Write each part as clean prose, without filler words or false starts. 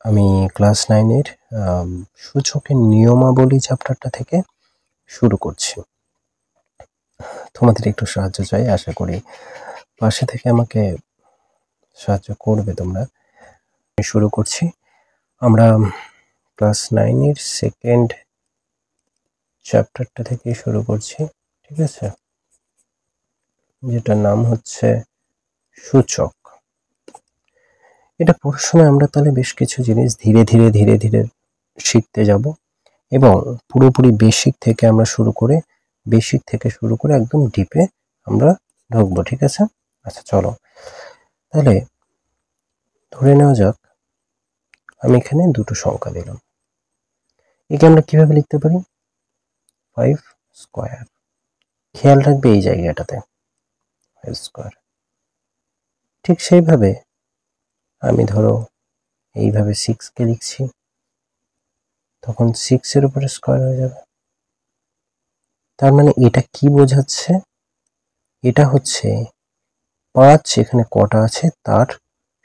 আমি ক্লাস 9 এর সূচকের নিয়মাবলী চ্যাপ্টারটা থেকে শুরু করছি। তোমাদের একটু সাহায্য চাই, আশা করি পাশে থেকে আমাকে সাহায্য করবে তোমরা। আমি শুরু করছি। আমরা ক্লাস 9 এর সেকেন্ড চ্যাপ্টারটা থেকে শুরু করছি, ঠিক আছে, যেটার নাম হচ্ছে সূচক। এটা পড়ার সময় আমরা তাহলে বেশ কিছু জিনিস ধীরে ধীরে শিখতে যাব এবং পুরোপুরি বেসিক থেকে শুরু করে একদম ডিপে আমরা ঢুকবো, ঠিক আছে। আচ্ছা চলো তাহলে ধরে নেওয়া যাক আমি এখানে দুটো সংখ্যা দিলাম। একে আমরা কিভাবে লিখতে পারি? 5 স্কয়ার। খেয়াল রাখবে এই জায়গাটাতে 5 স্কয়ার। ঠিক সেইভাবে আমি ধরো এইভাবে 6 কে লিখছি, তখন 6 এর উপরে স্কয়ার হয়ে যাবে। তার মানে এটা কি বোঝাচ্ছে? এটা হচ্ছে 5 এখানে কটা আছে তার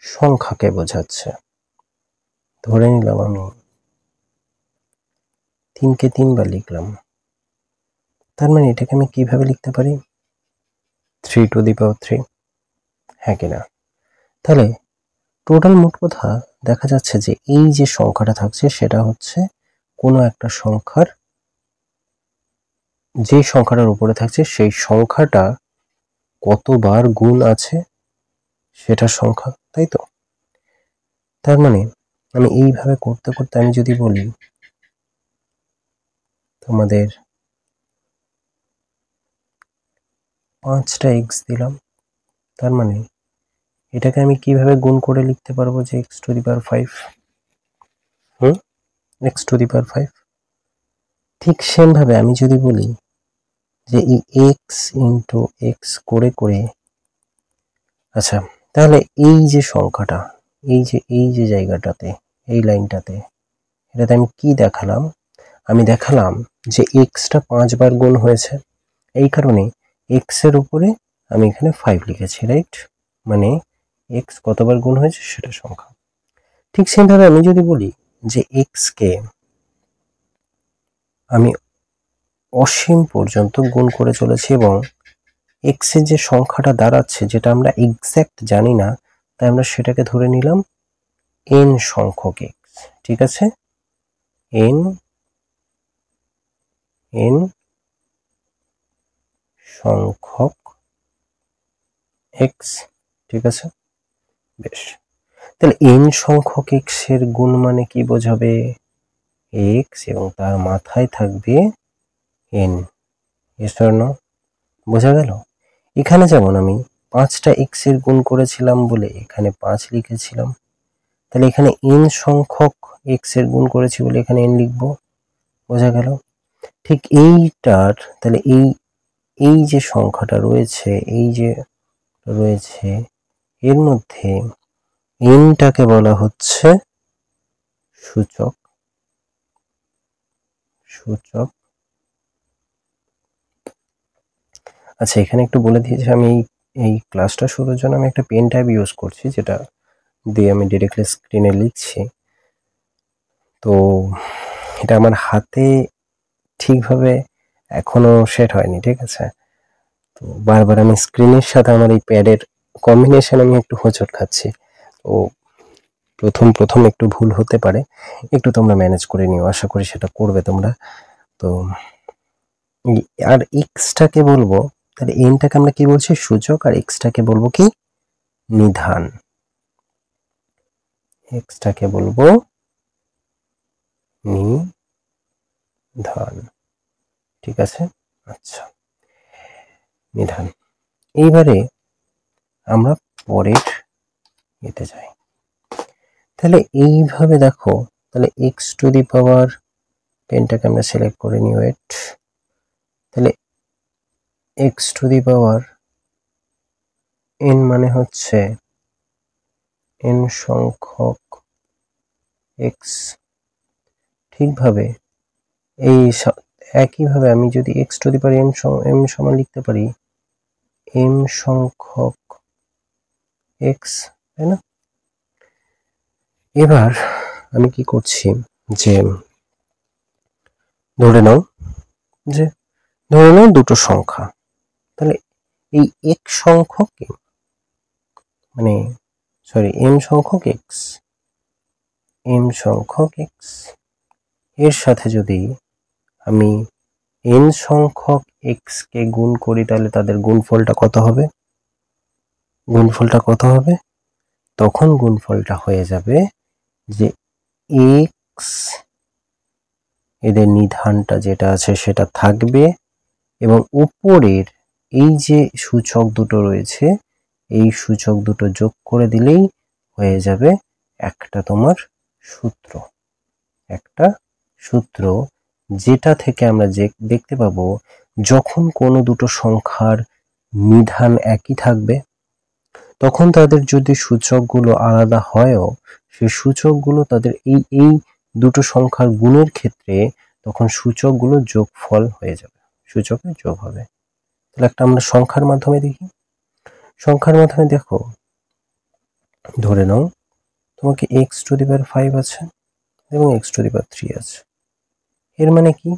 সংখ্যাকে বোঝাচ্ছে। ধরে নিলাম আমি 3 কে 3 বার লিখলাম, তার মানে এটাকে আমি কিভাবে লিখতে পারি? 3 টু দি পাওয়ার 3, হ্যাঁ কিনা? তাহলে টোটাল মোট কথা দেখা যাচ্ছে যে এই যে সংখ্যাটা থাকছে সেটা হচ্ছে কোনো একটা সংখ্যার, যে সংখ্যাটার উপরে থাকছে সেই সংখ্যাটা কতবার গুণ আছে সেটার সংখ্যা, তাই তো? তার মানে আমি এইভাবে করতে করতে আমি যদি বলি তোমাদের 5টা x দিলাম, তার মানে এটাকে আমি কিভাবে গুণ করে লিখতে পারবো যে x to the power 5, x to the power 5। ঠিক সেম ভাবে আমি যদি বলি যে এই x ইন্টু x করে করে, আচ্ছা তাহলে এই যে সংখ্যাটা, এই যে জায়গাটাতে, এই লাইনটাতে, এটাতে আমি কি দেখালাম? আমি দেখালাম যে এক্সটা 5 বার গুণ হয়েছে, এই কারণে এক্স এর উপরে আমি এখানে 5 লিখেছি, রাইট? মানে এক্স কতবার গুণ হয়েছে সেটা সংখ্যা। ঠিক সেমভাবে আমি যদি বলি যে এক্স কে আমি অসীম পর্যন্ত গুণ করে চলেছি এবং এক্স এর যে সংখ্যাটা দাঁড়াচ্ছে, যেটা আমরা এক্সাক্ট জানি না, তাই আমরা সেটাকে ধরে নিলাম এন সংখ্যক এক্স, ঠিক আছে? এন সংখ্যক এক্স, ঠিক আছে, বেশ। তাহলে এন সংখ্যক এক্স এর গুণ মানে কি বোঝাবে? এক্স এবং তার মাথায় থাকবে এন। S or no? বোঝা গেল? এখানে যেমন আমি 5টা এক্স এর গুণ করেছিলাম বলে এখানে 5 লিখেছিলাম, তাহলে এখানে এন সংখ্যক এক্স এর গুণ করেছি বলে এখানে এন লিখবো। বোঝা গেল? ঠিক এইটার তাহলে এই যে সংখ্যাটা রয়েছে, এর মধ্যে এনটাকে বলা হচ্ছে সূচক। আচ্ছা এখানে একটু বলে দিয়েছি, আমি এই ক্লাসটা শুরুর জন্য আমি একটা পেন ট্যাব ইউজ করছি, যেটা দিয়ে আমি ডিরেক্টলি স্ক্রিনে লিখছি। তো এটা আমার হাতে ঠিকভাবে এখনো সেট হয়নি, ঠিক আছে? তো বারবার আমি স্ক্রিনের সাথে আমার এই প্যাডের কম্বিনেশন আমি একটু হোঁচট খাচ্ছি। তো প্রথম একটু ভুল হতে পারে, একটু তোমরা ম্যানেজ করে নিও, আশা করি সেটা করবে তোমরা। তো আর এক্সটাকে বলবো, তাহলে এনটাকে আমরা কি বলছি? সূচক। আর এক্সটাকে বলবো কি? নিধান। এক্সটাকে বলবো নিধান, ঠিক আছে? আচ্ছা নিধান। এইবারে আমরা পরের এতে যাই। তাহলে এইভাবে দেখো, তাহলে এক্স টু দি পাওয়ার, পেনটাকে আমরা সিলেক্ট করে নিই, ওয়েট। তাহলে x to the power n মানে হচ্ছে এন সংখ্যক এক্স। ঠিকভাবে একইভাবে আমি যদি x to the power m সমান লিখতে পারি এম সংখ্যক এক্স, তাই না? এবার আমি কি করছি যে ধরে নাও দুটো সংখ্যা, তাহলে এই এক সংখ্যক মানে m সংখ্যক x এর সাথে যদি আমি n সংখ্যক x কে গুণ করি, তাহলে তাদের গুণফলটা কত হবে? তখন গুণফলটা হয়ে যাবে যে x, এদের নিধানটা যেটা আছে সেটা থাকবে, এবং উপরের এই যে সূচক দুটো রয়েছে এই সূচক দুটো যোগ করে দিলেই হয়ে যাবে একটা তোমার সূত্র, যেটা থেকে আমরা দেখতে পাবো যখন কোনো দুটো সংখ্যার নিধান একই থাকবে তখন তাদের যদি সূচকগুলো আলাদা হয়ও সেই সূচকগুলো তাদের এই দুটো সংখ্যার গুণের ক্ষেত্রে তখন সূচকগুলো যোগফল হয়ে যাবে, সূচকের যোগ হবে। তাহলে একটা আমরা সংখ্যার মাধ্যমে দেখি। দেখো, ধরে নাও তোমাকে x⁵ আছে এবং x⁵ আছে। এর মানে কি?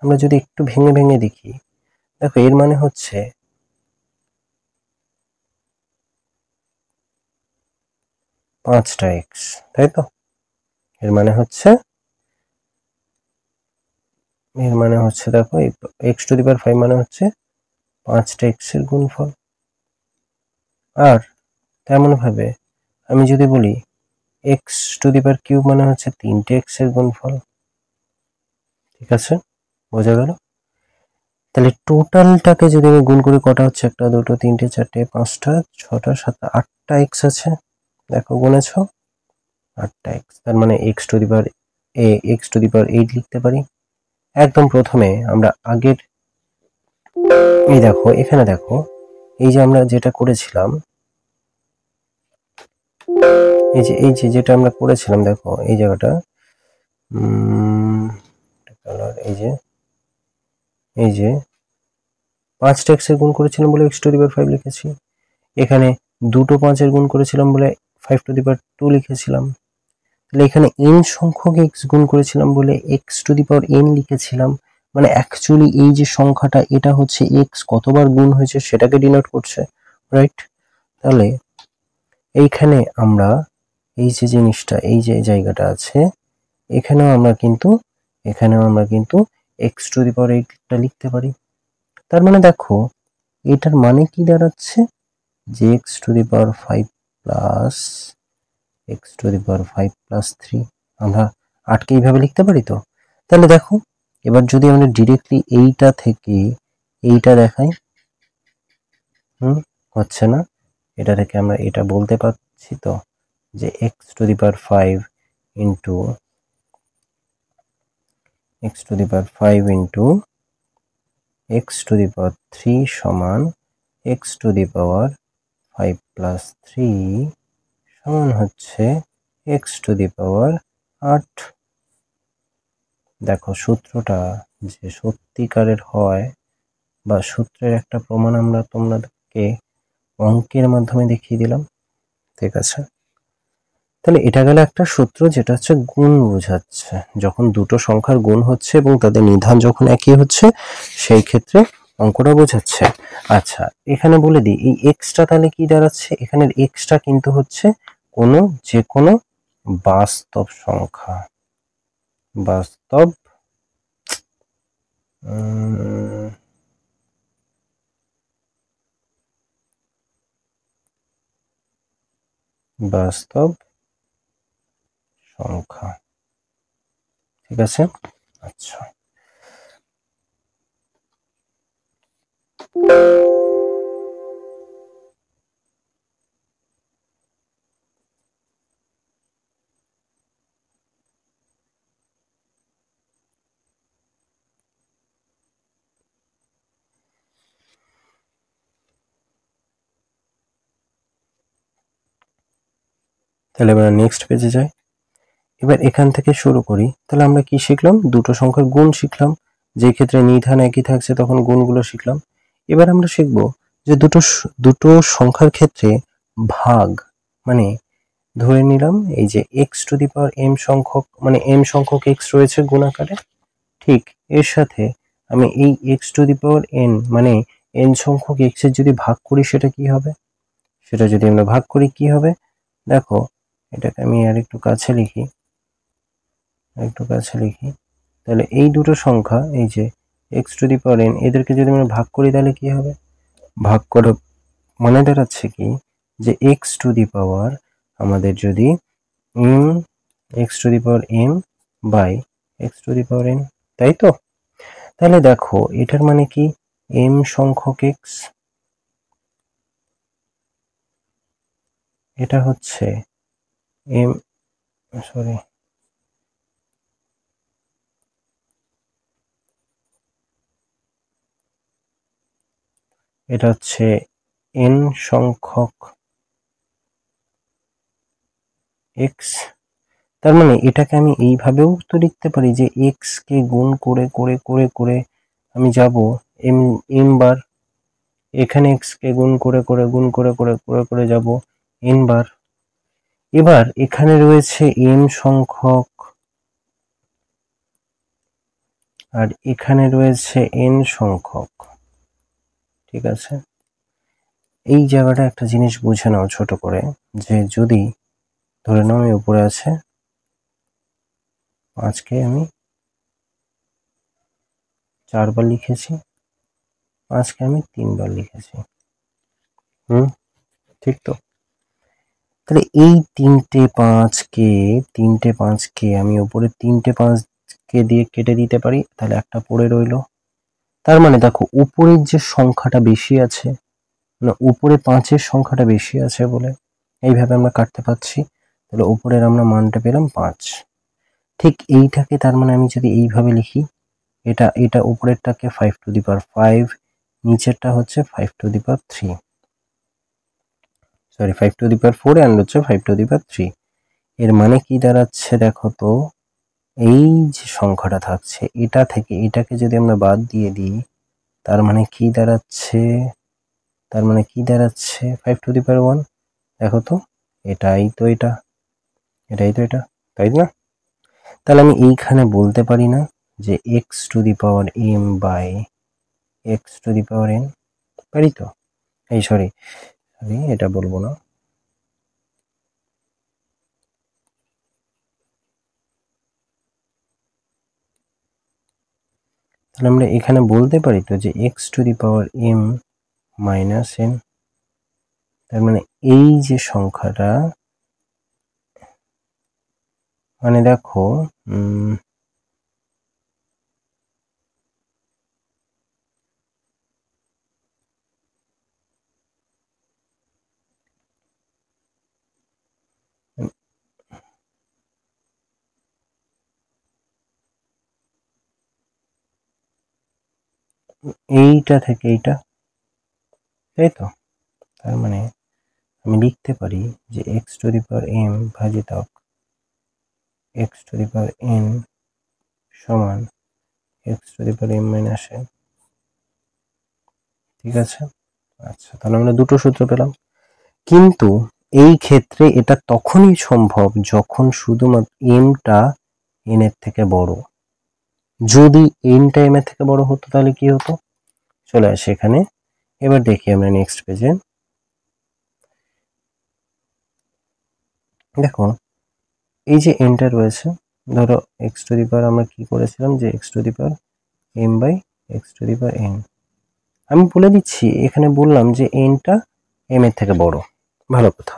আমরা যদি একটু ভেঙে দেখি, দেখো এর মানে হচ্ছে 5টা x, তাই তো? এর মানে হচ্ছে দেখো x⁵ মানে হচ্ছে 5টা x এর গুণফল। আর তেমন ভাবে আমি যদি বলি x³ মানে হচ্ছে 3টে x এর গুণফল। ঠিক আছে, বোঝা গেল? তাহলে টোটালটাকে যদি আমি গুণ করি, কটা হচ্ছে? 1 2 3 4 5 6 7 8টা x আছে। দেখো গুনেছ 8টা x, তার মানে x⁵ লিখতে পারি। একদম প্রথমে আমরা আগের এই দেখো এখানে দেখো এই যে আমরা যেটা করেছিলাম, যেটা আমরা করেছিলাম, দেখো এই জায়গাটা এই যে 5টা x এর গুণ করেছিলাম বলে x⁵ লিখেছি। এখানে দুটো 5 এর গুণ করেছিলাম বলে 5⁵2 লিখেছিলাম। তাহলে এখানে n সংখ্যক x গুণ করেছিলাম বলে x⁴n লিখেছিলাম। মানে অ্যাকচুয়ালি এই যে সংখ্যাটা এটা হচ্ছে x কতবার গুণ হয়েছে সেটাকে ডিনোট করছে, রাইট? তাহলে এইখানে আমরা এই যে জিনিসটা, এই যে জায়গাটা আছে, এখানেও আমরা কিন্তু x⁵টা লিখতে পারি। তার মানে দেখো এটার মানে কি দাঁড়াচ্ছে যে x⁵ আমরা 8কে এইভাবে লিখতে পারি তো। তাহলে দেখো এবার যদি আমরা ডিরেক্টলি এইটা থেকে এইটা দেখাই, হচ্ছে না, এটা থেকে আমরা এটা বলতে পারছি তো যে x⁵ ইন্টু x⁵ সমান x⁵5+3 সমান হচ্ছে x⁵8। দেখো সূত্রটা যে সত্যিকারের হয় বা সূত্রের একটা প্রমাণ আমরা তোমাদেরকে অঙ্কের মাধ্যমে দেখিয়ে দিলাম। ঠিক আছে, তাহলে এটা গেল একটা সূত্র যেটা হচ্ছে গুণ বোঝাচ্ছে, যখন দুটো সংখ্যার গুণ হচ্ছে এবং তাদের নিধান যখন একই হচ্ছে সেই ক্ষেত্রে অঙ্কটা বোঝাচ্ছে। আচ্ছা, এখানে বলে দিই এই এক্সটা তাহলে কি দাঁড়াচ্ছে, এখানের এক্সটা কিন্তু হচ্ছে যে কোনো বাস্তব সংখ্যা, বাস্তব সংখ্যা। ঠিক আছে, আচ্ছা তাহলে আমরা নেক্সট পেজে যাই। এবার এখান থেকে শুরু করি। তাহলে আমরা কি শিখলাম? দুটো সংখ্যার গুণ শিখলাম, যে ক্ষেত্রে নিধান একই থাকছে তখন গুণগুলো শিখলাম। এবার আমরা শিখব যে দুটো সংখ্যার ক্ষেত্রে ভাগ, মানে ধরে নিলাম এই যে x to the power m সংখ্যক মানে এম সংখ্যক এক্স রয়েছে গুণাকারে, ঠিক এর সাথে আমি এই x to the power n মানে এন সংখ্যক এক্স এর যদি ভাগ করি সেটা কি হবে, সেটা যদি আমরা ভাগ করি কি হবে, দেখো এটাকে আমি আর একটু কাছে লিখি, তাহলে এই দুটো সংখ্যা এই যে x to the power N এদেরকে যদি আমরা ভাগ করি তাহলে কি হবে, ভাগ করে মানে দাঁড়াচ্ছে কি যে এক্স টু দি পাওয়ার আমাদের যদি x to the power m by x to the power n, তাই তো। তাহলে দেখো এটার মানে কি এম সংখ্যক এক্স, এটা হচ্ছে এম সরি এটা হচ্ছে এন সংখ্যক এক্স, তার মানে এটাকে আমি এইভাবেও তো লিখতে পারি যে এক্স কে গুণ করে করে করে করে আমি যাব এম এম বার, এখানে এক্স কে গুণ করে করে গুণ করে করে করে করে যাব এন বার। এবার এখানে রয়েছে এম সংখ্যক আর এখানে রয়েছে এন সংখ্যক, ঠিক আছে। এই জায়গাটা একটা জিনিস বুঝে নাও ছোট করে, যে যদি ধরে নাও আমি উপরে আছে 5কে আমি 4 বার লিখেছি, 5কে আমি 3 বার লিখেছি, ঠিক তো। তাহলে এই তিনটে পাঁচকে আমি উপরে 5কে দিয়ে কেটে দিতে পারি, তাহলে একটা পড়ে রইলো। তার মানে দেখো উপরের যে সংখ্যাটা বেশি আছে, না উপরে 5-এর সংখ্যাটা বেশি আছে বলে এইভাবে আমরা কাটতে পারছি, তাহলে উপরের আমরা মানটা পেলাম 5। ঠিক এইটাকে তার মানে আমি যদি এইভাবে লিখি, এটা এটা উপরেরটাকে 5 টু দি পাওয়ার 5, নিচেরটা হচ্ছে 5 to the power 3, sorry 5 to the power 4 and হচ্ছে 5 টু দি পাওয়ার 3। এর মানে কি দাঁড়াচ্ছে দেখো তো, এই যে সংখ্যাটা থাকছে এটা থেকে এটাকে যদি আমরা বাদ দিয়ে দিই তার মানে কি দাঁড়াচ্ছে, 5 টু দি পাওয়ার 1, দেখো তো এটাই তো এটা, তাই না। তাহলে আমি এইখানে বলতে পারি না যে x to the power m by x to the power n, পারি তো, এই সরি এটা বলবো না, তাহলে আমরা এখানে বলতে পারি তো যে x to the power m minus n, তার মানে এই যে সংখ্যাটা মানে দেখো এইটা থেকে এইটা, তাই তো। তার মানে আমি লিখতে পারি যে x to the power m ভাজিতক x to the power n সমান x to the power m minus n, ঠিক আছে। আচ্ছা তাহলে আমরা দুটো সূত্র পেলাম, কিন্তু এই ক্ষেত্রে এটা তখনই সম্ভব যখন শুধুমাত্র এমটা এন এর থেকে বড়। যদি এনটা এম এর থেকে বড় হতো তাহলে কি হতো, চলে আসে এখানে। এবার দেখি আমরা নেক্সট পেজে, দেখো এই যে এনটা রয়েছে, ধরো এক্স টু দি পাওয়ার আমরা কি করেছিলাম যে x to the power m by x to the power n, আমি বলে দিচ্ছি এখানে বললাম যে এনটা এম এর থেকে বড়, ভালো কথা।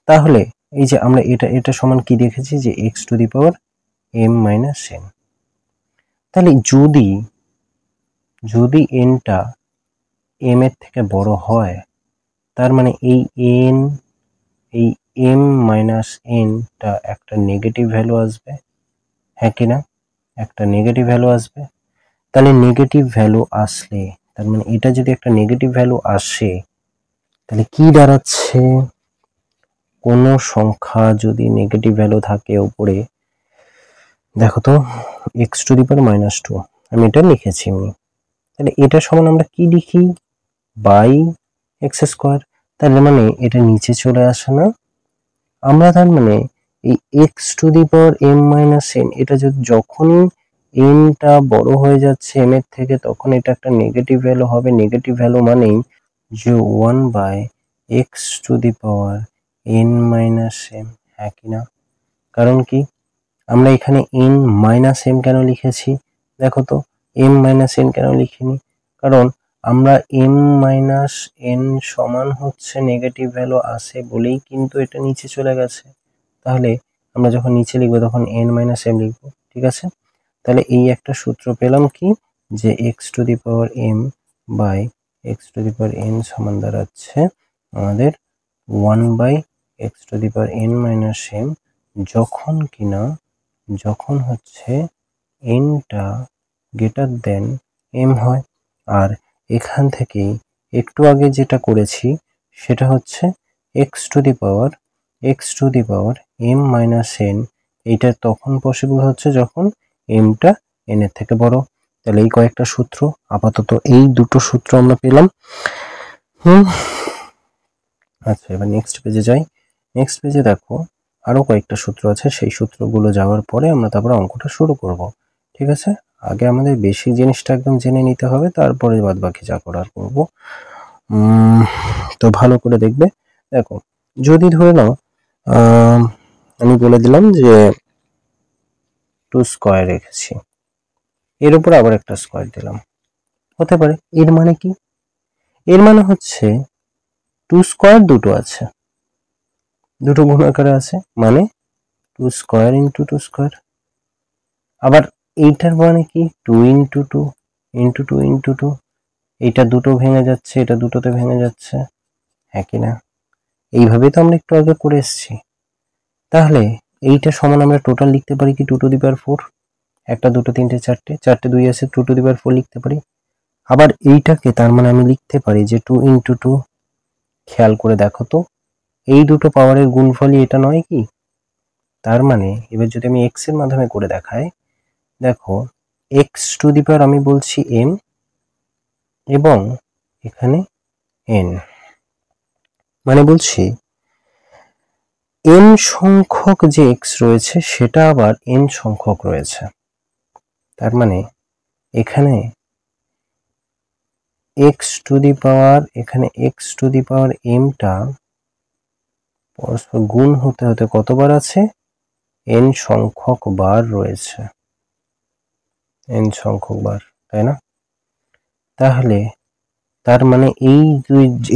তাহলে এই যে আমরা এটা সমান কি দেখেছি যে x to the power m minus n, তাহলে যদি এনটা এম এর থেকে বড় হয় তার মানে এই এম মাইনাস এনটা একটা নেগেটিভ ভ্যালু আসবে, হ্যাঁ কিনা, একটা নেগেটিভ ভ্যালু আসবে। তাহলে নেগেটিভ ভ্যালু আসলে তার মানে এটা যদি একটা নেগেটিভ ভ্যালু আসে তাহলে কি দাঁড়াচ্ছে, কোনো সংখ্যা যদি নেগেটিভ ভ্যালু থাকে উপরে, দেখো তো এক্স টু দি পাওয়ার -2 আমি এটা লিখেছি এমনি, তাহলে এটা সমান আমরা কি লিখি বাই এক্স স্কোয়ার, তাহলে মানে এটা নিচে চলে আসে না, আমরা তার মানে এই x to the power m minus n, এটা যদি যখনই এনটা বড় হয়ে যাচ্ছে এম এর থেকে, তখন এটা একটা নেগেটিভ ভ্যালু হবে। নেগেটিভ ভ্যালু মানেই যে 1/x to the power n minus m, হ্যাঁ কিনা? কারণ কি আমরা এখানে এন মাইনাস এম কেন লিখেছি? দেখো তো, এম মাইনাস এন কেন লিখিনি? কারণ আমরা এম মাইনাস এন সমান হচ্ছে নেগেটিভ ভ্যালু আসে বলেই কিন্তু এটা নিচে চলে গেছে। তাহলে আমরা যখন নিচে লিখবো তখন এন মাইনাস এম লিখবো, ঠিক আছে? তাহলে এই একটা সূত্র পেলাম কি, যে x to the power m by x to the power n সমান দাঁড়াচ্ছে আমাদের 1/x to the power n minus m, যখন হচ্ছে এনটা গ্রেটার দেন এম হয়। আর এখান থেকেই একটু আগে যেটা করেছি সেটা হচ্ছে x to the power m minus n, এইটা তখন পসিবল হচ্ছে যখন এমটা এন এর থেকে বড়। তাহলে এই কয়েকটা সূত্র, আপাতত এই দুটো সূত্র আমরা পেলাম। আচ্ছা, এবার নেক্সট পেজে যাই। নেক্সট পেজে দেখো আরো কয়েকটা সূত্র আছে, সেই সূত্রগুলো যাওয়ার পরে আমরা তারপরে অঙ্কটা শুরু করব, ঠিক আছে? আগে আমাদের বেসিক জিনিসটা একদম জেনে নিতে হবে, তারপরে বাদ বাকি যা করার করব। তো ভালো করে দেখবে। দেখো, যদি ধরে নাও আমি বলে দিলাম যে 2 স্কয়ার রেখেছি, এর উপর আবার একটা স্কয়ার দিলাম, হতে পারে। এর মানে কি? এর মানে হচ্ছে 2 স্কয়ার দুটো আছে, দুটো গুণ আকারে আছে, মানে 2 স্কয়ার ইন্টু 2 স্কয়ার। আবার এইটার মানে কি 2 ইন্টু 2 ইন্টু 2 ইন্টু 2, এইটা দুটো ভেঙে যাচ্ছে, এটা দুটোতে ভেঙে যাচ্ছে, হ্যাঁ কিনা? এইভাবে তো আমরা একটু আগে করে এসেছি। তাহলে এইটা সমান আমরা টোটাল লিখতে পারি কি 2 টু দি পাওয়ার 4, একটা দুটো তিনটে চারটে 2 আছে, 2 টু দি পাওয়ার 4 লিখতে পারি। আবার এইটাকে তার মানে আমি লিখতে পারি যে 2 ইন্টু 2। খেয়াল করে দেখো তো, এই দুটো পাওয়ারের গুণফলই এটা নয় কি? তার মানে এবার যদি আমি এক্স এর মাধ্যমে করে দেখাই, দেখো এক্স টু দি পাওয়ার আমি বলছি এম এবং এখানে এন, মানে বলছি এন সংখ্যক যে এক্স রয়েছে সেটা আবার এন সংখ্যক রয়েছে। তার মানে এখানে এক্স টু দি পাওয়ার, এখানে এক্স টু দি পাওয়ার এমটা পরস্পর গুণ হতে হতে কতবার আছে? এন সংখ্যক বার রয়েছে, এন সংখ্যক বার, তাই না? তাহলে তার মানে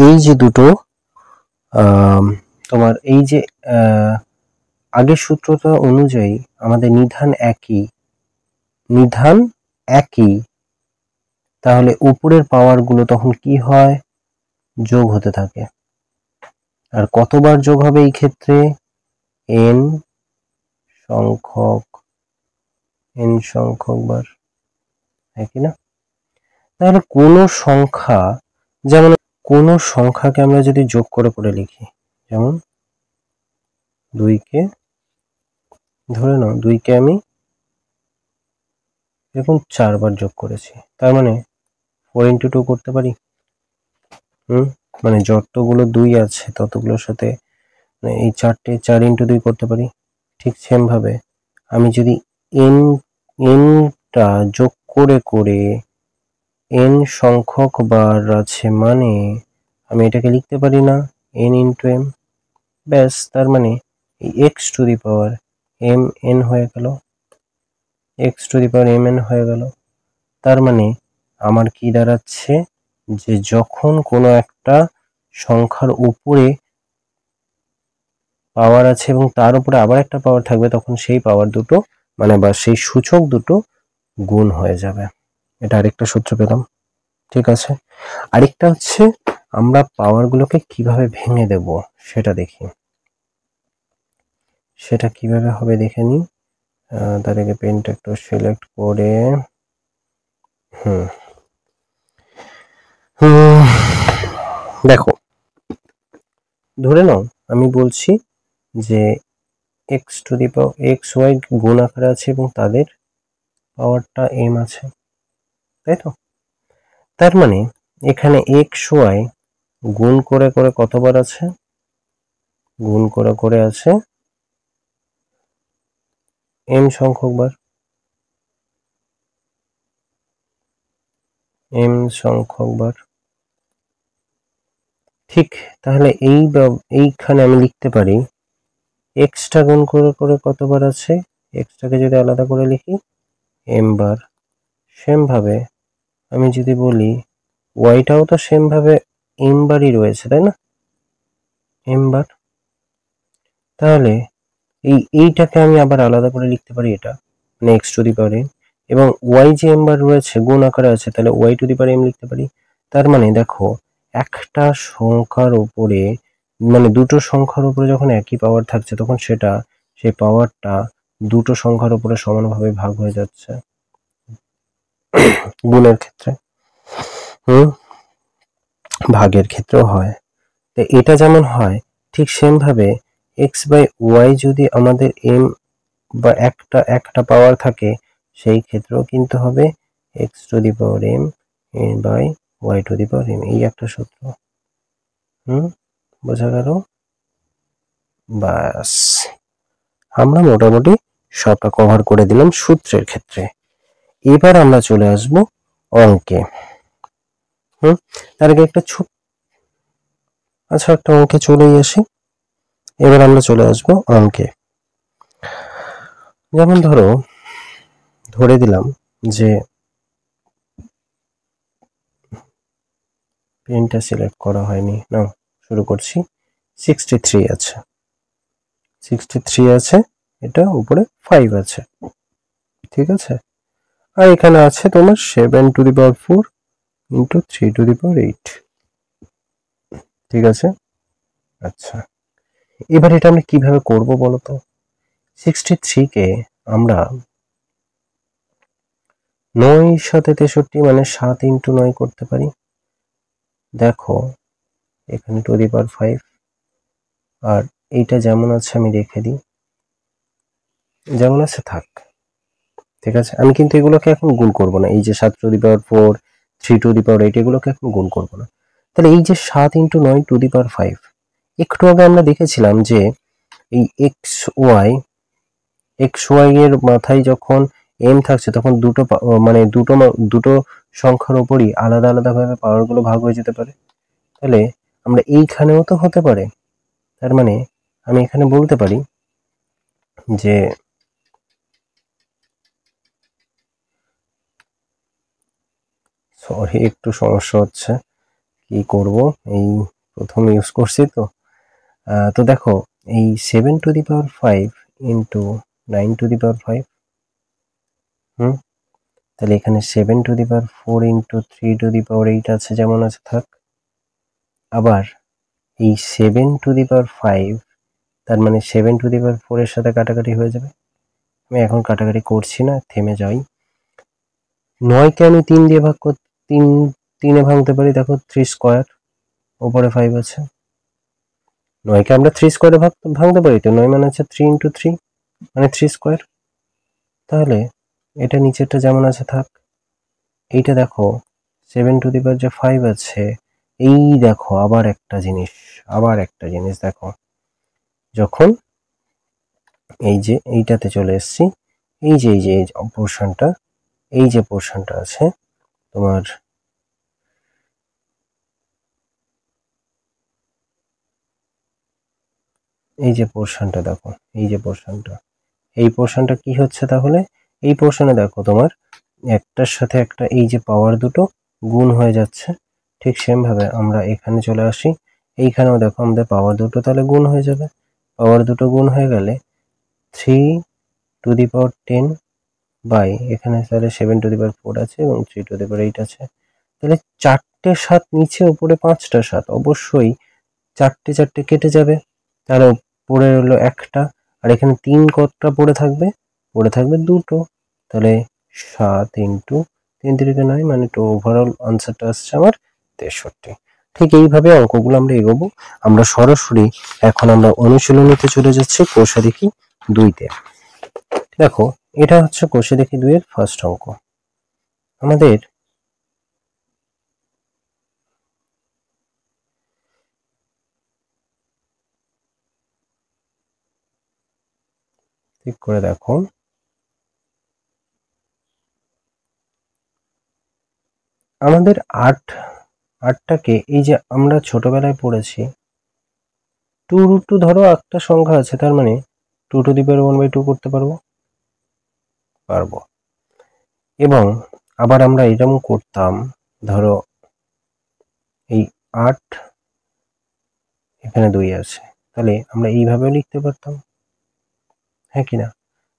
এই যে দুটো তোমার এই যে আগের সূত্রটা অনুযায়ী আমাদের নিধান একই, তাহলে উপরের পাওয়ার গুলো তখন কি হয়? যোগ হতে থাকে। আর কতবার যোগ হবে এই ক্ষেত্রে? এন সংখ্যক বার, হ্যাঁ কি না? তাহলে কোনো সংখ্যাকে আমরা যদি যোগ করে করে লিখি, যেমন 2কে ধরে নাও, 2কে আমি এরকম 4 বার যোগ করেছি, তার মানে 4 ইন্টু 2 করতে পারি। মানে যতগুলো 2 আছে ততগুলোর সাথে এই 4 ইন্টু 2 করতে পারি। ঠিক সেম ভাবে আমি যদি এনটা যোগ করে করে এন সংখ্যক বার আছে, মানে আমি এটাকে লিখতে পারি না এন ইন্টু এম, ব্যাস। তার মানে এই x to the power m n হয়ে গেল, x to the power m n হয়ে গেল। তার মানে আমার কি দাঁড়াচ্ছে, যে যখন কোনো একটা সংখ্যার উপরে পাওয়ার আছে এবং তার উপরে আবার একটা পাওয়ার থাকবে, তখন সেই পাওয়ার দুটো মানে বা সেই সূচক দুটো গুণ হয়ে যাবে। এটা আরেকটা সূত্র পেলাম, ঠিক আছে? আরেকটা হচ্ছে আমরা পাওয়ার গুলোকে কিভাবে ভেঙে দেব সেটা দেখি। সেটা কিভাবে হবে দেখে নিই। তার আগে পেনটা একটু সিলেক্ট করে দেখো, ধরে নাও আমি বলছি যে x to the power x y গুণ আকারে আছে এবং তাদের পাওয়ারটা এম আছে, তাই তো? তার মানে এখানে এক্স ওয়াই গুণ করে করে কতবার আছে? গুণ করে আছে m সংখ্যক বার, m সংখ্যক বার। ঠিক তাহলে এইখানে আমি লিখতে পারি এক্সটা গুণ করে কতবার আছে, এক্সটাকে যদি আলাদা করে লিখি m বার। সেম ভাবে আমি যদি বলি ওয়াইটাও তো সেম ভাবে m বারই রয়েছে, তাই না, m বার। তাহলে এইটাকে আমি আবার আলাদা করে লিখতে পারি, এটা মানে x to the power m, এবং ওয়াই যে m বার রয়েছে গুণ আকারে আছে, তাহলে y to the power m লিখতে পারি। তার মানে দেখো একটা সংখ্যার উপরে মানে দুটো সংখ্যার উপরে যখন একই পাওয়ার থাকছে তখন সেই পাওয়ারটা দুটো সংখ্যার উপরে সমানভাবে ভাগ হয়ে যাচ্ছে গুণের ক্ষেত্রে, ভাগের ক্ষেত্রেও হয়। তো এটা যেমন হয় ঠিক সেম ভাবে এক্স বাই ওয়াই যদি আমাদের m বা একটা পাওয়ার থাকে সেই ক্ষেত্রেও কিন্তু হবে x to the power m by y to the power m, এই একটা সূত্র। বোঝা গেল? বাস, আমরা মোটামুটি সবটা কভার করে দিলাম সূত্রের ক্ষেত্রে। এবার আমরা চলে আসব অঙ্কে। তার আগে একটা একটা অঙ্কে চলেই আসি। এবার আমরা চলে আসব অঙ্কে। যেমন ধরে দিলাম যে পেনটা সিলেক্ট করা হয়নি, না শুরু করছি। 63 আছে, 63 আছে, এটা উপরে 5 আছে, ঠিক আছে। আর এখানে আছে তোমার 7 to the power 4 into 3 to the power 8, ঠিক আছে। আচ্ছা, এবার এটা আমরা কিভাবে করব বলো তো। 63 কে আমরা 9 সাথে 63 মানে 7 ইন্টু 9 করতে পারি। দেখো এখানে টু দি পাওয়ার 5, আর এইটা যেমন আছে আমি রেখে দিই, যেমন আছে থাক, ঠিক আছে। আমি কিন্তু এগুলোকে এখন গুণ করব না, এই যে 7 to the power 4, 3 to the power 8 এগুলোকে এখন গুণ করব না। তাহলে এই যে 7 ইন্টু 9 টু দি পাওয়ার 5, একটু আগে আমরা দেখেছিলাম যে এই এক্স ওয়াই এর মাথায় যখন m থাকছে তখন মানে দুটো সংখ্যার উপরই আলাদা আলাদা ভাবে পাওয়ার গুলো ভাগ হয়ে যেতে পারে। তাহলে আমরা এইখানেও তো হতে পারে, তার মানে আমি এখানে বলতে পারি যে সরি একটু সমস্যা হচ্ছে, কি করব, এই প্রথম ইউজ করছি তো দেখো এই 7 to the power 5 into 9 to the power 5, তাহলে এখানে 7 to the power 4 into 3 to the power 8 আছে, যেমন আছে থাক। আবার এই 7 টু দি পাওয়ার 5, তার মানে 7 টু দি পাওয়ার 4 এর সাথে কাটাকাটি হয়ে যাবে। আমি এখন কাটাকাটি করছি না, থেমে যাই। 9 কে আমি 3 দিয়ে ভাগ করতে 3 ভাঙতে পারি, দেখো 3 স্কোয়ার, উপরে 5 আছে। 9 কে আমরা 3 স্কোয়ারে ভাঙতে পারি, তো 9 মানে হচ্ছে 3 ইন্টু 3 মানে 3 স্কোয়ার। তাহলে এটা নিচেরটা যেমন আছে থাক। এইটা দেখো 7 টু দি পাওয়ার যে 5 আছে, এই দেখো আবার একটা জিনিস দেখো, যখন এই যে এইটাতে চলে এসেছি, এই যে পোর্শনটা, এই যে পোর্শনটা আছে তোমার, এই যে পোর্শনটা দেখো, এই পোর্শনটা কি হচ্ছে তাহলে, এই পোর্শনে দেখো তোমার একটার সাথে একটা এই যে পাওয়ার দুটো গুণ হয়ে যাচ্ছে। ঠিক সেম ভাবে আমরা এখানে চলে আসি, এইখানেও দেখো আমাদের পাওয়ার দুটো তাহলে গুণ হয়ে যাবে। পাওয়ার দুটো গুণ হয়ে গেলে 3 টু দি পাওয়ার 10 বাই এখানে তাহলে 7 টু দি পাওয়ার 4 আছে এবং 3 টু দি পাওয়ার 8 আছে। তাহলে 4টে 7 নিচে, উপরে 5টা 7, অবশ্যই 4টে কেটে যাবে, তাহলে পড়ে রইলো একটা, আর এখানে 3 কতটা পড়ে থাকবে দুটো। তাহলে 7 ইন্টু 3 3 9, মানে তো ওভারঅল আনসারটা আসছে আমার 63। ঠিক এইভাবে অঙ্কগুলো আমরা এগোবো। আমরা সরাসরি এখন আমরা অনুশীলনীতে চলে যাচ্ছি, কোষে দেখি 2-তে। দেখো এটা হচ্ছে কোষে দেখি 2 এর ফার্স্ট অঙ্ক। আমাদের ঠিক করে দেখো, আমাদের আটটাকে এই যে আমরা ছোটবেলায় পড়েছি 2√2, ধরো একটা সংখ্যা আছে, তার মানে 2^1/2 করতে পারবো। এবং আবার আমরা এরকম করতাম, ধরো এই 8 এখানে 2 আছে, তাহলে আমরা এইভাবেও লিখতে পারতাম, হ্যাঁ কিনা?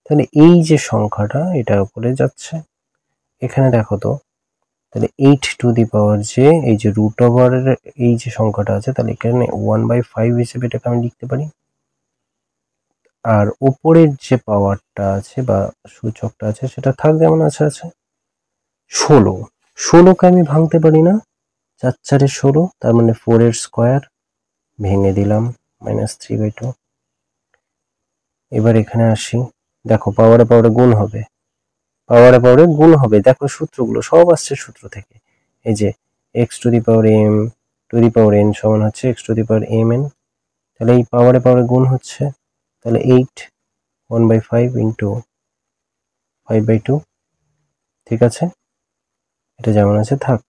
তাহলে এই যে সংখ্যাটা এটা উপরে যাচ্ছে, এখানে দেখো তো, তাহলে 8 যে এই যে √ওভার এই যে সংখ্যাটা আছে, তাহলে এখানে 1/5 হিসেবে এটাকে আমি লিখতে পারি। আর উপরের যে পাওয়ারটা আছে বা সূচকটা আছে সেটা থাক যেমন আছে। 16কে আমি ভাঙতে পারি না, 4×4 = 16, তার মানে 4 এর স্কোয়ার, ভেঙে দিলাম -3/2। এবার এখানে আসি, দেখো পাওয়ারে গুণ হবে, দেখো সূত্রগুলো সব আসছে সূত্র থেকে। এই যে x⁴m⁴n সমান হচ্ছে x⁴mn, তাহলে এই পাওয়ারে গুণ হচ্ছে, তাহলে 8 1/5 × 5/2। ঠিক আছে, এটা যেমন আছে থাক,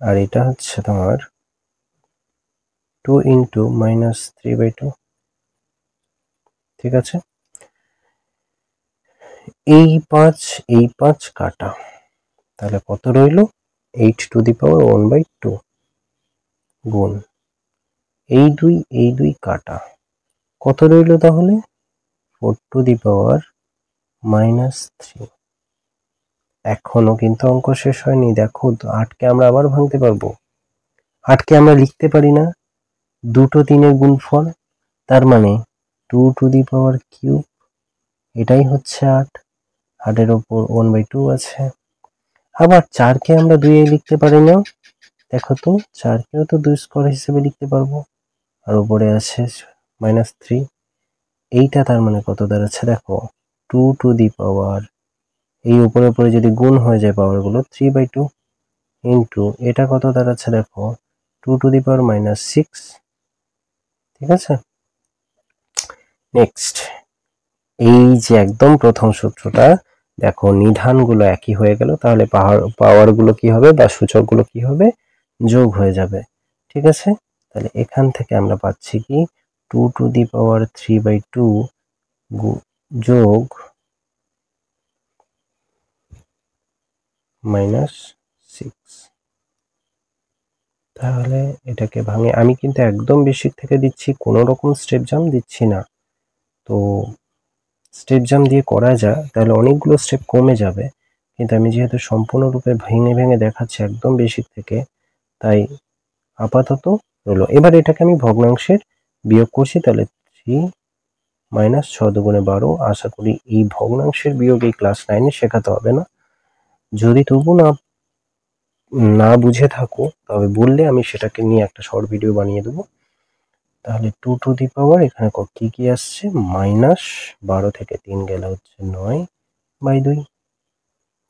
আর এটা হচ্ছে তোমার 2 × -3/2। ঠিক আছে, এই 5 কাটা, তাহলে কত রইল? 8^1/2 গুণ এই 2 কাটা, কত রইল তাহলে? 4^-3। এখনো কিন্তু অঙ্ক শেষ হয়নি। দেখো 8কে আমরা আবার ভাঙতে পারবো, 8কে আমরা লিখতে পারি না, দুটো 3-এর গুণফল, তার মানে 2^3, এটাই হচ্ছে 8। 8-এর ওপর 1/2 আছে। আবার 4কে আমরা 2-এ লিখতে পারি না, দেখো তো 4কেও তো 2 স্কোয়ার হিসেবে লিখতে পারবো, আর উপরে আছে -3। এইটা তার মানে কত দাঁড়াচ্ছে দেখো, 2^, এই উপরে যদি গুণ হয়ে যায় পাওয়ারগুলো 3/2 ইন্টু এটা কত দাঁড়াচ্ছে দেখো, 2^-6। ঠিক আছে, নেক্সট এই যে একদম প্রথম সূত্রটা দেখো, নিধানগুলো একই হয়ে গেল, তাহলে পাওয়ারগুলো কি হবে বা সূচকগুলো কি হবে? যোগ হয়ে যাবে। ঠিক আছে, তাহলে এখান থেকে আমরা পাচ্ছি কি 2^3/2 যোগ -6। তাহলে এটাকে ভাঙে, আমি কিন্তু একদম বেসিক থেকে দিচ্ছি, কোনো রকম স্টেপ জাম্প দিচ্ছি না। তো স্টেপ জাম্প দিয়ে করা যায় তাহলে অনেকগুলো স্টেপ কমে যাবে, কিন্তু আমি যেহেতু সম্পূর্ণরূপে ভেঙে দেখাচ্ছি একদম বেসিক থেকে, তাই আপাতত হলো। এবার এটাকে আমি ভগ্নাংশের বিয়োগ করছি, তাহলে 3 - 6×2 = 12। আশা করি এই ভগ্নাংশের বিয়োগ এই ক্লাস 9-এ শেখাতে হবে না। যদি তবু না বুঝে থাকো তবে বললে আমি সেটাকে নিয়ে একটা শর্ট ভিডিও বানিয়ে দেবো। তাহলে 2^, এখানে কি আসছে, -12 থেকে 3 গেলে হচ্ছে 9/2।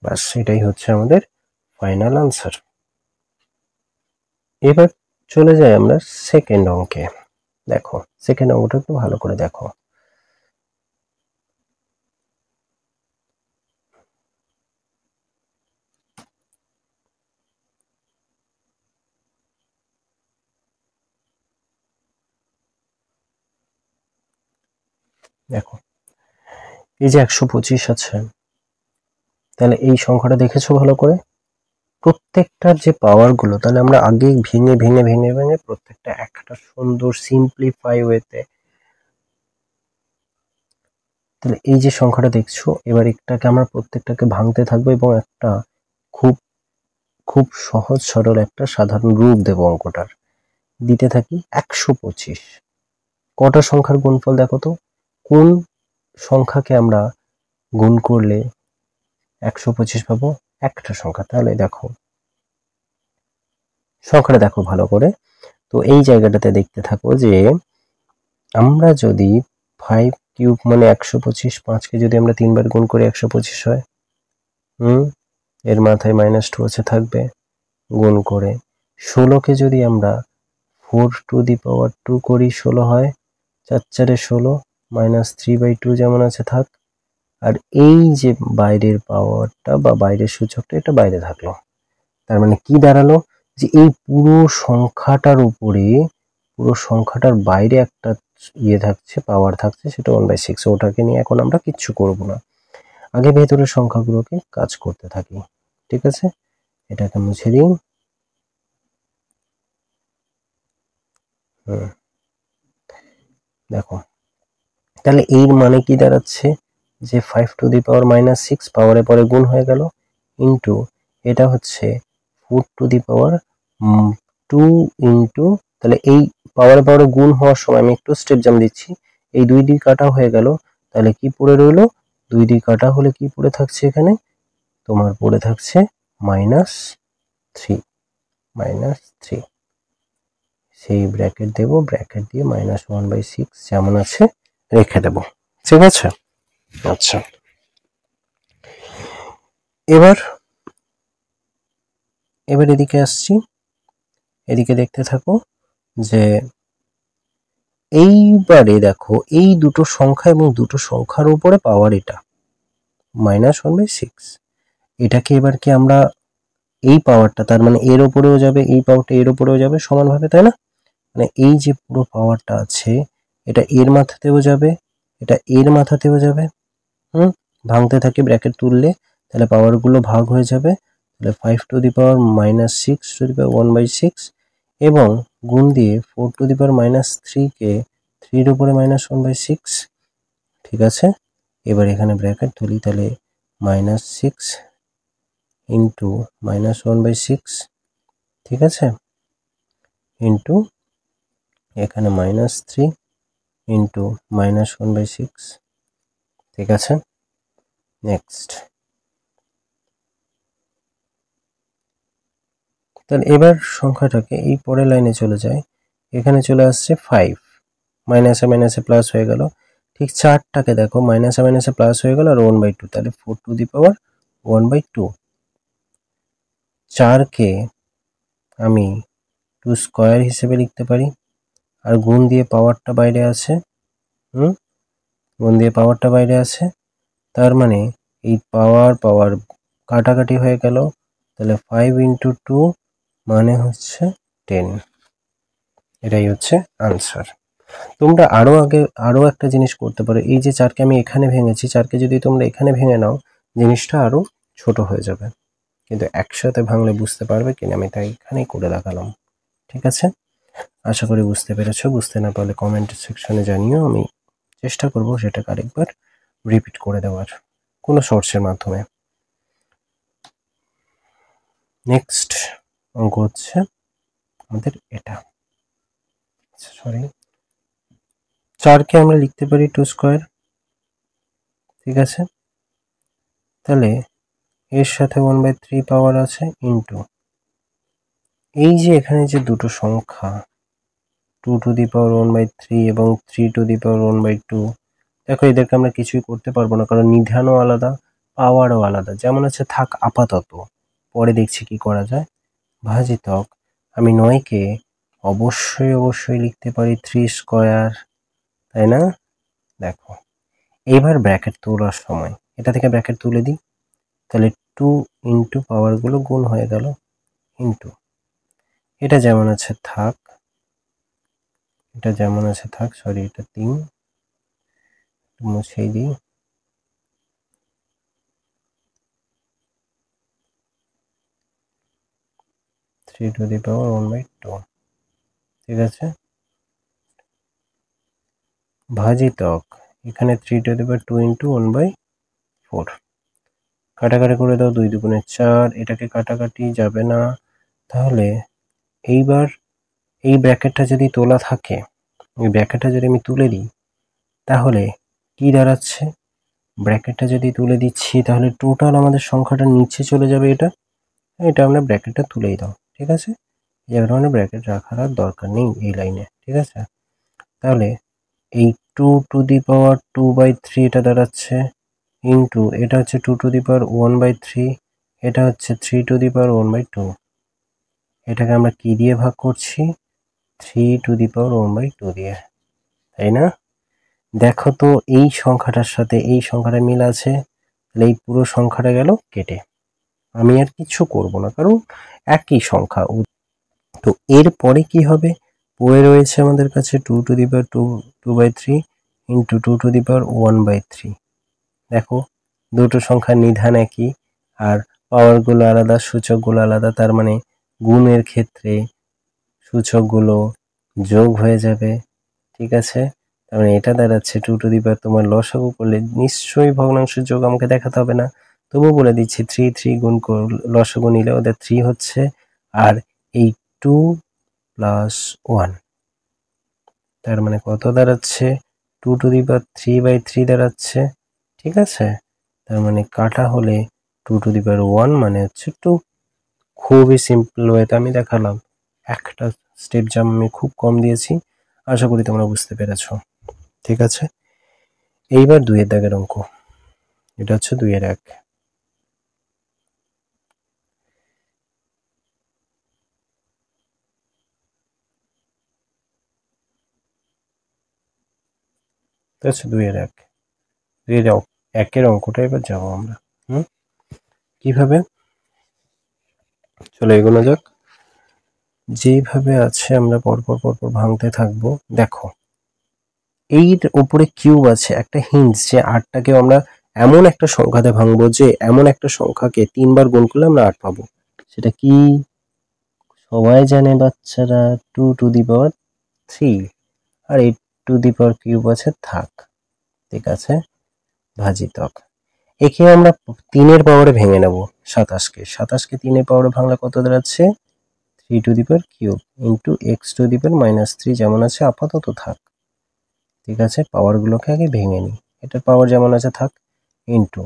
ব্যাস, সেটাই হচ্ছে আমাদের ফাইনাল আনসার। এবার চলে যাই আমরা সেকেন্ড অঙ্কে। দেখো সেকেন্ড অঙ্কটা একটু ভালো করে দেখো। দেখো এই যে 125 আছে, তাহলে এই সংখ্যাটা দেখেছো ভালো করে, প্রত্যেকটার যে পাওয়ার গুলো, তাহলে আমরা আগে ভেঙে প্রত্যেকটা একটা সুন্দর সিম্পলিফাই ওয়েতে, তাহলে এই যে সংখ্যাটা দেখছো, এবার এটাকে আমরা প্রত্যেকটাকে ভাঙতে থাকবো এবং একটা খুব খুব সহজ সরল একটা সাধারণ রূপ দেব অঙ্কটার, দিতে থাকি 125। কটা সংখ্যার গুণফল দেখো তো, কোন সংখ্যাকে আমরা গুণ করলে 125 পাবো? একটা সংখ্যা। তাহলে দেখো সংখ্যাটা দেখো ভালো করে, তো এই জায়গাটাতে দেখতে থাকো যে আমরা যদি 5³ মানে 125, 5কে যদি আমরা 3 বার গুণ করি 125 হয়, এর মাথায় -2 আছে থাকবে, গুণ করে 16কে যদি আমরা 4^2 করি 16 হয়, 4 4 16 -3/2 যেমন আছে থাক। আর এই যে বাইরের পাওয়ারটা বা বাইরের সূচকটা এটা বাইরে থাকলো। তার মানে কি দাঁড়ালো, যে এই পুরো সংখ্যাটার উপরে, পুরো সংখ্যাটার বাইরে একটা ইয়ে থাকছে, পাওয়ার থাকছে, সেটা 1/6। ওটাকে নিয়ে এখন আমরা কিচ্ছু করব না, আগে ভেতরের সংখ্যাগুলোকে কাজ করতে থাকি। ঠিক আছে, এটাকে মুছে দিই। দেখো, তাহলে এর মানে কি দাঁড়াচ্ছে, যে 5 টু দি পাওয়ার -6 পাওয়ারে পরে গুণ হয়ে গেল, ইন্টু এটা হচ্ছে 4 টু দি পাওয়ার 2 ইন্টু, তাহলে এই পাওয়ারে পাওয়ারে গুণ হওয়ার সময় আমি একটু স্টেপ জাম্প দিচ্ছি, এই 2 দিয়ে কাটা হয়ে গেল, তাহলে কি পড়ে রইলো, 2 দিয়ে কাটা হলে কি পড়ে থাকছে, এখানে তোমার পড়ে থাকছে -3, -3। সেই ব্র্যাকেট দেব, ব্র্যাকেট দিয়ে -1/6 যেমন আছে রেখে দেব। ঠিক আছে, আচ্ছা এবার এদিকে আসছি, এদিকে দেখতে থাকো, যে এইবারে দেখো এই দুটো সংখ্যা এবং দুটো সংখ্যার উপরে পাওয়ার এটা -1/6, এটাকে এবার কি আমরা এই পাওয়ারটা, তার মানে এর উপরেও যাবে, এই পাওয়ারটা এর উপরেও যাবে সমানভাবে, তাই না? মানে এই যে পুরো পাওয়ারটা আছে এটা এর মাথাতেও যাবে, এটা এর মাথাতেও যাবে, ভাঙতে থাকে ব্র্যাকেট তুললে, তাহলে পাওয়ারগুলো ভাগ হয়ে যাবে, তাহলে 5 to the power -6 two the পাওয়ার 1/6 এবং গুণ দিয়ে 4 টু দি পাওয়ার -3 কে 3 এর উপরে -1/6। ঠিক আছে, এবার এখানে ব্র্যাকেট তুলি, তাহলে -6 ইন্টু -1/6, ঠিক আছে, ইন্টু এখানে -3 ইন্টু -1/6। ঠিক আছে, নেক্সট। তাহলে এবার সংখ্যাটাকে এই পরের লাইনে চলে যায়, এখানে চলে আসছে 5, মাইনাসে মাইনাসে প্লাস হয়ে গেল, ঠিক 4টাকে দেখো মাইনাসে মাইনাসে প্লাস হয়ে গেল আর 1/2, তাহলে 4 টু দি পাওয়ার 1/2। 4কে আমি 2 স্কয়ার হিসেবে লিখতে পারি, আর গুণ দিয়ে পাওয়ারটা বাইরে আছে, গুণ দিয়ে পাওয়ারটা বাইরে আছে, তার মানে এই পাওয়ার পাওয়ার কাটাকাটি হয়ে গেল, তাহলে 5 ইন্টু 2 মানে হচ্ছে 10। এটাই হচ্ছে আনসার। তোমরা আরো একটা জিনিস করতে পারো, এই যে 4কে আমি এখানে ভেঙেছি, 4কে যদি তোমরা এখানে ভেঙে নাও, জিনিসটা আরো ছোট হয়ে যাবে, কিন্তু একসাথে ভাঙলে বুঝতে পারবে কিনা আমি তাই এখানেই করে দেখালাম। ঠিক আছে, আশা করি বুঝতে পেরেছো, বুঝতে না পারলে কমেন্ট সেকশনে জানিও, আমি চেষ্টা করব সেটাকে আরেকবার রিপিট করে দেওয়ার কোনো সোর্সের মাধ্যমে। নেক্সট অঙ্ক হচ্ছে আমাদের এটা, সরি, 4কে আমরা লিখতে পারি 2 স্কয়ার। ঠিক আছে, তাহলে এর সাথে 1/3 পাওয়ার আছে, ইন্টু এই যে এখানে যে দুটো সংখ্যা 2 টু দি পাওয়ার 1/3 এবং 3 টু দি পাওয়ার 1/2, দেখো এদেরকে আমরা কিছুই করতে পারবো না, কারণ নিধানও আলাদা, পাওয়ারও আলাদা, যেমন আছে থাক আপাতত, পরে দেখছি কি করা যায়। ভাজিতক আমি 9কে অবশ্যই লিখতে পারি 3 স্কয়ার, তাই না? দেখো এইবার ব্র্যাকেট তোলার সময় এটা থেকে ব্র্যাকেট তুলে দিই, তাহলে 2 ইন্টু পাওয়ারগুলো গুণ হয়ে গেল, ইন্টু এটা যেমন আছে থাক, এটা যেমন আছে থাক, সরি এটা 3 মুছেই দিই, থ্রি টু দি পাওয়ার 1/2। ঠিক আছে, ভাজিতক এখানে 3 টু দি পাওয়ার 2 ইন্টু 1/4, কাটাকাটি করে দাও, 2 দুগুণে 4, এটাকে কাটাকাটি যাবে না, তাহলে এইবার এই ব্র্যাকেটটা যদি তোলা থাকে, এই ব্র্যাকেটটা যদি আমি তুলে দিই, তাহলে কি দাঁড়াচ্ছে, ব্র্যাকেটটা যদি তুলে দিচ্ছি তাহলে টোটাল আমাদের সংখ্যাটা নিচে চলে যাবে, এটা আমরা ব্র্যাকেটটা তুলেই দাও। ঠিক আছে, এই ধরনের ব্র্যাকেট রাখার আর দরকার নেই এই লাইনে। ঠিক আছে, তাহলে এই 2 টু দি পাওয়ার 2/3 এটা দাঁড়াচ্ছে, ইন্টু এটা হচ্ছে 2 টু দি পাওয়ার 1/3, এটা হচ্ছে 3 টু দি পাওয়ার 1/2, এটাকে আমরা কি দিয়ে ভাগ করছি, 3 টু দি পাওয়ার 1/2 দিয়ে, তাই না? দেখো তো এই সংখ্যাটার সাথে এই সংখ্যাটা মিল আছে, তাহলে এই পুরো সংখ্যাটা গেল কেটে। আমি আর কিছু করব না, কারণ একই সংখ্যা। তো এর পরে কি হবে, পড়ে রয়েছে আমাদের কাছে 2^2 ইন্টু 2^1/3। দেখো দুটো সংখ্যার নিধান একই, আর পাওয়ারগুলো আলাদা, সূচকগুলো আলাদা, তার মানে গুণের ক্ষেত্রে সূচকগুলো যোগ হয়ে যাবে। ঠিক আছে, তার মানে এটা দাঁড়াচ্ছে 2^, তোমার লসাগু করলে নিশ্চয়ই ভগ্নাংশের যোগ আমাকে দেখাতে হবে না, তবুও বলে দিচ্ছি 3 গুণ লসাগু নিলে ওদের 3 হচ্ছে, আর এই 2 + 1, তার মানে কত দাঁড়াচ্ছে 2^3/3 দাঁড়াচ্ছে। ঠিক আছে, তার মানে কাটা হলে 2^1 মানে হচ্ছে 2। খুবই সিম্পল ওয়েতে আমি দেখালাম, একটা স্টেপ জাম্প আমি খুব কম দিয়েছি, আশা করি তোমরা বুঝতে পেরেছো। ঠিক আছে, এইবার 2 এর দাগের অঙ্ক, এটা হচ্ছে 2-1। এটা হচ্ছে 2-1, 2-1 অঙ্কটা এবার যাবো আমরা। কিভাবে, চলো এগোনো যাক। যেইভাবে আছে আমরা পরপর পরপর ভাঙতে থাকবো। দেখো এর উপরে কিউব আছে, একটা হিন্ট যে 8টাকে আমরা এমন একটা সংখ্যাতে ভাঙবো যে এমন একটা সংখ্যাকে 3 বার গুণ করলে আমরা 8 পাবো। সেটা কি? সবাই জানে বাচ্চারা, 2^3, আর 8^3 আছে, থাক। ঠিক আছে, ভাজিতক। একে আমরা 3-এর পাওয়ারে ভেঙে নেব। 27কে 3-এর পাওয়ারে ভাঙলে কত দাঁড়াচ্ছে 3^3 ইন্টু x^-3 যেমন আছে আপাতত থাক। ঠিক আছে, পাওয়ারগুলোকে আগে ভেঙে নিই। এটার পাওয়ার যেমন আছে থাক, ইন্টু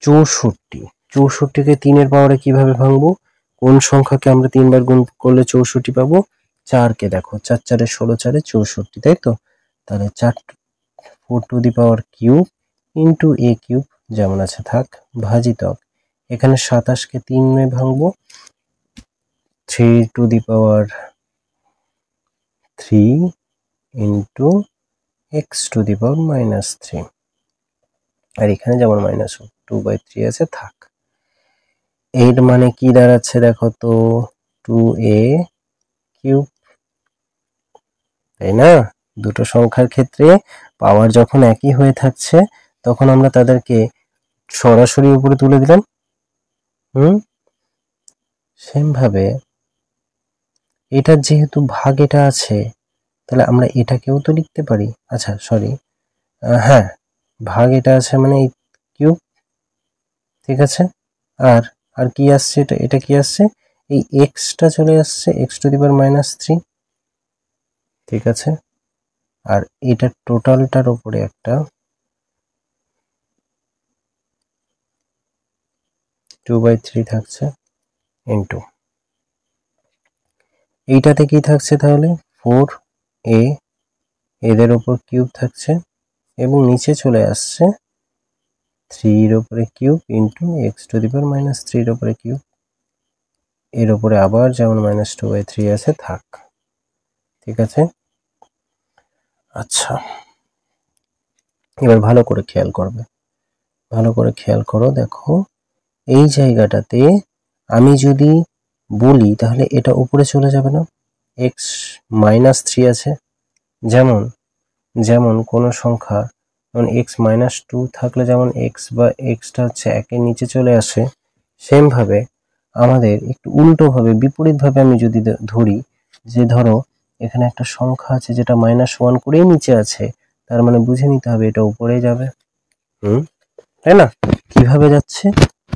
64কে 3-এর পাওয়ারে কিভাবে ভাঙবো, কোন সংখ্যাকে আমরা 3 বার গুণ করলে 64 পাবো? 4কে, দেখো 4×4 = 16, 4 × 64, তাই তো? তাহলে 4^3 ইন্টু a³ যেমন আছে থাক, ভাজিতক এখানে 27কে 3 এ ভাঙবো, 3^3 ইন্টু x^-3, আর এখানে যেমন -2/3 আছে থাক। এর মানে কি দাঁড়াচ্ছে দেখো তো, 2a³, তাই না? দুটো সংখ্যার ক্ষেত্রে পাওয়ার যখন একই হয়ে থাকছে তখন আমরা তাদেরকে সরাসরি উপরে তুলে দিলাম। সেম ভাবে এটার যেহেতু ভাগ এটা আছে, তাহলে আমরা এটাকেও তো লিখতে পারি। আচ্ছা সরি, হ্যাঁ, ভাগ এটা আছে মানে এই কিউব। ঠিক আছে, আর আর কি আসছে, এটা কি আসছে, এই এক্সটা চলে আসছে, x^-3। ঠিক আছে, আর এটা টোটালটার উপরে একটা 2/3 থাকছে, ইন্টু এইটাতে কি থাকছে তাহলে 4a, এদের উপর কিউব থাকছে, এবং নিচে চলে আসছে 3-এর উপরে কিউব ইন্টু x^-3-এর উপরে কিউব, এর উপরে আবার যেমন -2/3 আছে থাক। ঠিক আছে, আচ্ছা এবার ভালো করে খেয়াল করবে, ভালো করে খেয়াল করো। দেখো এই জায়গাটাতে আমি যদি বলি তাহলে এটা উপরে চলে যাবে না, x-3 আছে, যেমন যেমন কোনো সংখ্যা যেমন x-2 থাকলে যেমন x বা xটা হচ্ছে 1-এর নিচে চলে আসে, সেম ভাবে আমাদের একটু উল্টো ভাবে বিপরীত ভাবে আমি যদি ধরি যে ধরো এখানে একটা সংখ্যা আছে যেটা -1 করেই নিচে আছে, তার মানে বুঝে নিতে হবে এটা উপরে যাবে। তাই না? কিভাবে যাচ্ছে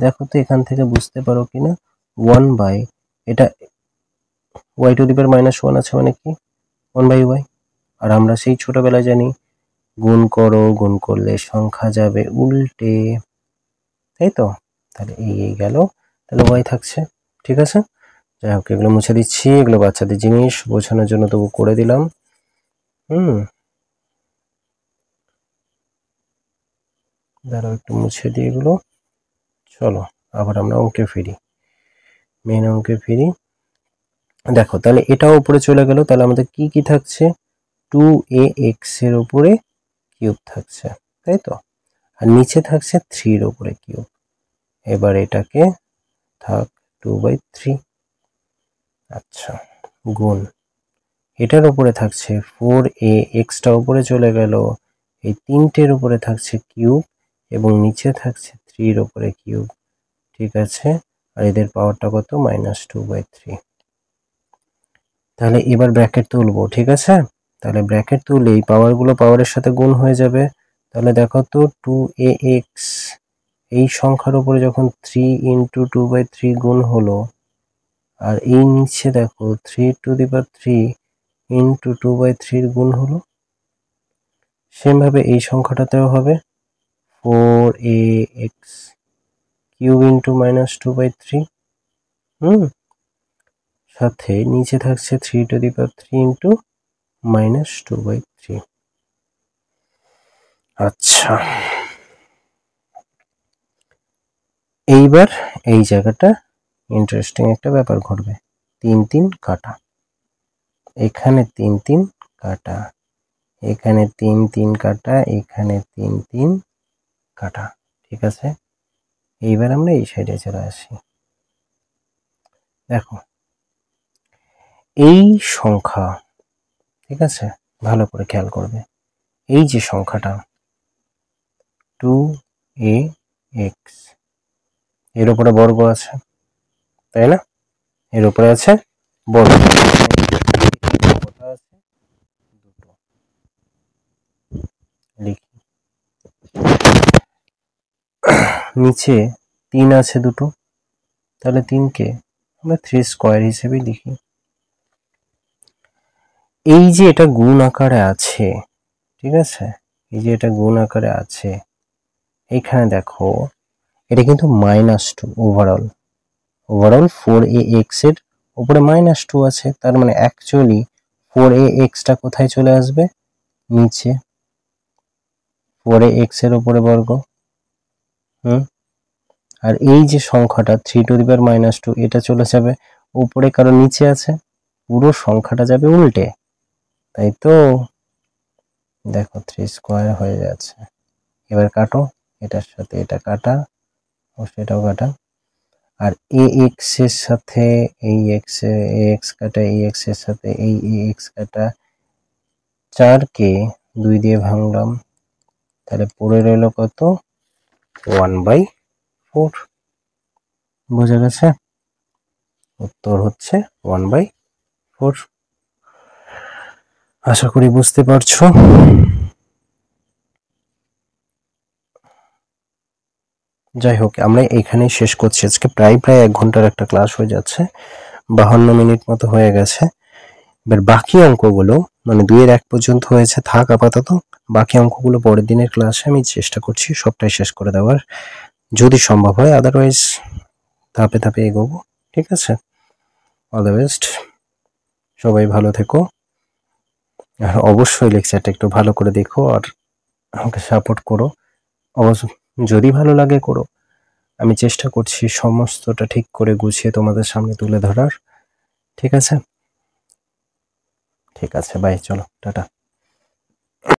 দেখো তো, এখান থেকে বুঝতে পারো কিনা। 1/, এটা y^-1 আছে মানে কি 1/y, আর আমরা সেই ছোটবেলায় জানি গুণ করো, গুণ করলে সংখ্যা যাবে উল্টে, তাই তো? তাহলে এই গেল, তাহলে y থাকছে। ঠিক আছে, যাই হোক এগুলো মুছে দিচ্ছি, এগুলো বাচ্চাদের জিনিস, বোঝানোর জন্য তবু করে দিলাম। দাঁড়াও একটু মুছে দিই এগুলো। চলো আবার আমরা অঙ্কে ফিরি, মেন অঙ্কে ফিরি। দেখো তাহলে এটাও উপরে চলে গেল, তাহলে আমাদের কি কি থাকছে, 2ax এর উপরে কিউব থাকছে, তাই তো? আর নিচে থাকছে 3 এর উপরে কিউব। এবার এটাকে থাক 2/3। আচ্ছা, গুণ এটার উপরে থাকছে 4ax টা উপরে চলে গেল, এই তিনটের উপরে থাকছে কিউব এবং নিচে থাকছে 3 এর উপরে কিউব, ঠিক আছে? আর এদের পাওয়ারটা কত? -2/3। তাহলে এবার ব্র্যাকেট তুলবো, ঠিক আছে? তাহলে ব্র্যাকেট তুলে এই পাওয়ারগুলো পাওয়ারের সাথে গুণ হয়ে যাবে। তাহলে দেখো তো 2ax এই সংখ্যার উপরে যখন 3 × 2/3 গুণ হলো, আর এই নিচে দেখো 3^3 × 2/3 গুণ হলো, সেম ভাবে এই সংখ্যাটাতেও হবে 4ax কিউব × -2/3। সাথে নিচে থাকছে 3^3 × -2/3। আচ্ছা, এইবার এই জায়গাটা ইন্টারেস্টিং একটা ব্যাপার ঘটবে। 3 3 কাটা, এখানে 3 3 কাটা, এখানে 3 3 কাটা, এখানে 3 3 কাটা, ঠিক আছে? এইবার আমরা এই সাইডে চলে আসি। দেখো এই সংখ্যা, ঠিক আছে, ভালো করে খেয়াল করবে। এই যে সংখ্যাটা 2ax এর উপরে বর্গ আছে, তাই না? এর উপরে আছে বর্গ, আছে দুটো, লিখি। নিচে 3 আছে দুটো, তাহলে 3কে আমরা 3 স্কয়ার হিসেবে লিখি। এই যে এটা গুণ আকারে আছে, ঠিক আছে, এই যে এটা গুণ আকারে আছে, এখানে দেখো এটা কিন্তু -2 ওভারঅল 4ax এর উপরে -2 আছে, তার মানে অ্যাকচুয়ালি 4ax টা কোথায় চলে আসবে? নিচে 4ax এর উপরে বর্গ। আর এই যে সংখ্যাটা 3^-2 এটা চলে যাবে উপরে, কারণ নিচে আছে, পুরো সংখ্যাটা যাবে উল্টে, তাই তো? দেখো 3 স্কয়ার হয়ে যাচ্ছে। এবার কাটো, এটার সাথে এটা কাটা ও সেটাও কাটা। আর ax এর সাথে এই ax কাটা, ax এর সাথে এই ax কাটা, 4 কে 2 দিয়ে ভাঙলাম, তাহলে পড়ে রইল কত? 1/4। বোঝা গেছে? উত্তর হচ্ছে 1/4। আশা করি বুঝতে পারছো। যাই হোক, আমরা এখানেই শেষ করছি আজকে। প্রায় 1 ঘন্টার একটা ক্লাস হয়ে যাচ্ছে, 52 মিনিট মতো হয়ে গেছে। এবার বাকি অঙ্কগুলো, মানে 2 এর 1 পর্যন্ত হয়েছে, থাক আপাতত। বাকি অঙ্কগুলো পরের দিনের ক্লাসে আমি চেষ্টা করছি সবটাই শেষ করে দেওয়ার, যদি সম্ভব হয়, আদারওয়াইজ ধাপে ধাপে এগোবো, ঠিক আছে? অল দ্য বেস্ট, সবাই ভালো থেকো। আর অবশ্যই লেকচারটা একটু ভালো করে দেখো আর আমাকে সাপোর্ট করো। অবশ্য যদি ভালো লাগে করো, আমি চেষ্টা করছি সমস্তটা ঠিক করে গুছিয়ে তোমাদের সামনে তুলে ধরার, ঠিক আছে? ঠিক আছে, বাই, চলো, টাটা।